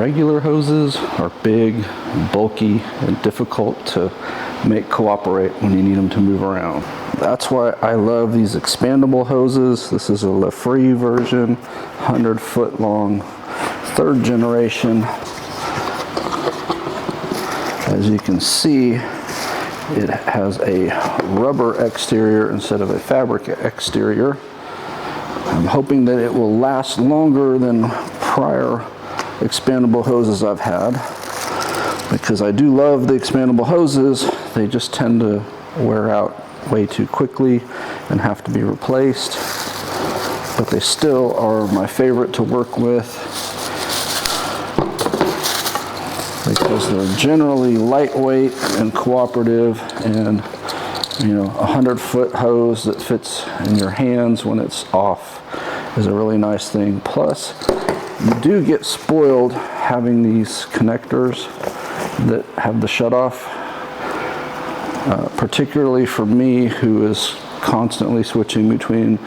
regular hoses are big, bulky, and difficult to make cooperate when you need them to move around. That's why I love these expandable hoses. This is a LeFree version, 100-foot long, 3rd generation. As you can see, it has a rubber exterior instead of a fabric exterior. I'm hoping that it will last longer than prior expandable hoses I've had, because I do love the expandable hoses. They just tend to wear out way too quickly and have to be replaced, but they still are my favorite to work with because they're generally lightweight and cooperative, and you know, a 100-foot hose that fits in your hands when it's off is a really nice thing. Plus, you do get spoiled having these connectors that have the shutoff, particularly for me, who is constantly switching between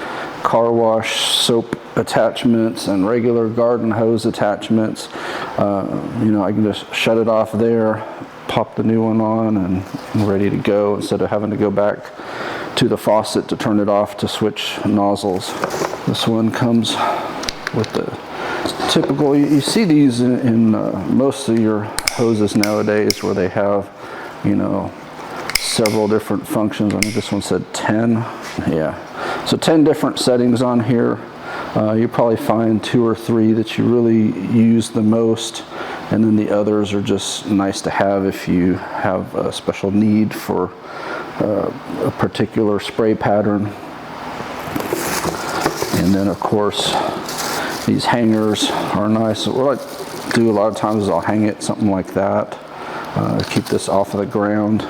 car wash soap attachments and regular garden hose attachments. You know, I can just shut it off there, pop the new one on, and I'm ready to go, instead of having to go back to the faucet to turn it off to switch nozzles. This one comes with the typical, you see these in most of your hoses nowadays, where they have, you know, several different functions. I think this one said 10. Yeah, so 10 different settings on here. You probably find 2 or 3 that you really use the most, and then the others are just nice to have if you have a special need for a particular spray pattern. And then of course these hangers are nice. What I do a lot of times is I'll hang it something like that, keep this off of the ground.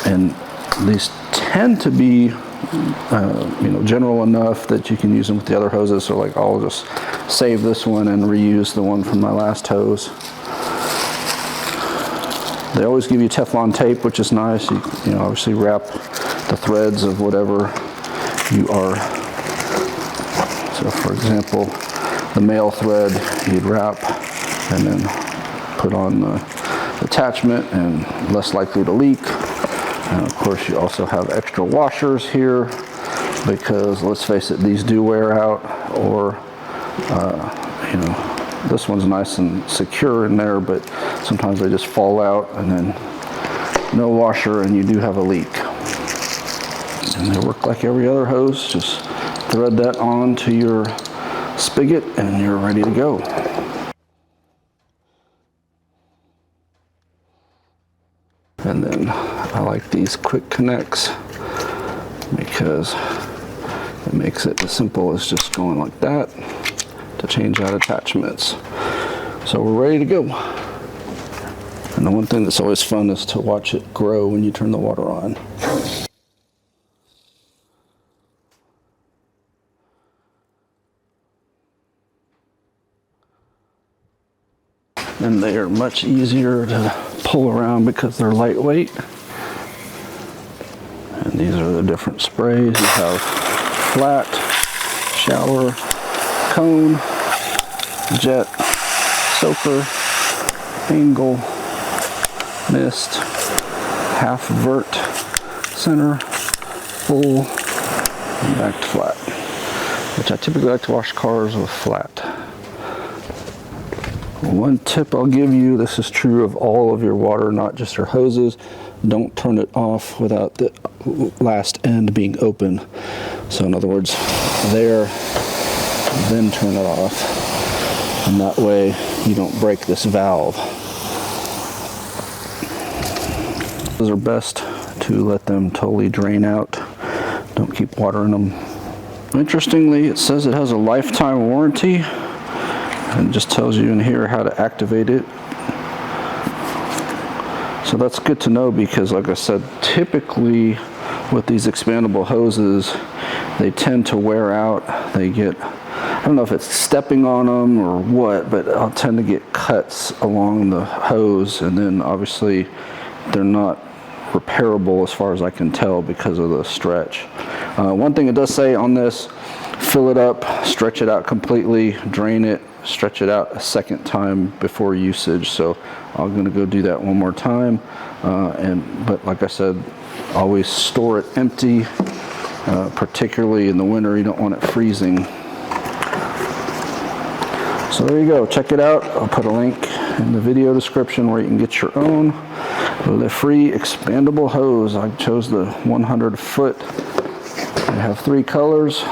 And these tend to be you know, general enough that you can use them with the other hoses. So like, I'll just save this one and reuse the one from my last hose. They always give you Teflon tape, which is nice. You know, obviously wrap the threads of whatever you are. So for example, the male thread you'd wrap and then put on the attachment, and less likely to leak. And of course you also have extra washers here, because let's face it, these do wear out, or you know, this one's nice and secure in there, but sometimes they just fall out, and then no washer and you do have a leak. And they work like every other hose. Just thread that onto your spigot and you're ready to go. And then I like these quick connects because it makes it as simple as just going like that to change out attachments. So we're ready to go. And the one thing that's always fun is to watch it grow when you turn the water on. And they are much easier to pull around because they're lightweight. And these are the different sprays. You have flat, shower, cone, jet, soaker, angle, mist, half vert, center, full, and back to flat, which I typically like to wash cars with flat. One tip I'll give you, this is true of all of your water, not just your hoses: don't turn it off without the last end being open. So in other words, there, then turn it off, and that way you don't break this valve. Those are best to let them totally drain out. Don't keep water in them. Interestingly, it says it has a lifetime warranty, and just tells you in here how to activate it. So that's good to know, because like I said, typically with these expandable hoses, they tend to wear out. They get, I don't know if it's stepping on them or what, but I'll tend to get cuts along the hose, and then obviously they're not repairable as far as I can tell because of the stretch. One thing it does say on this: fill it up, stretch it out completely, drain it, stretch it out a second time before usage. So I'm going to go do that one more time. But like I said, always store it empty, particularly in the winter. You don't want it freezing. So there you go. Check it out. I'll put a link in the video description where you can get your own LeFree expandable hose. I chose the 100 foot. I have 3 colors.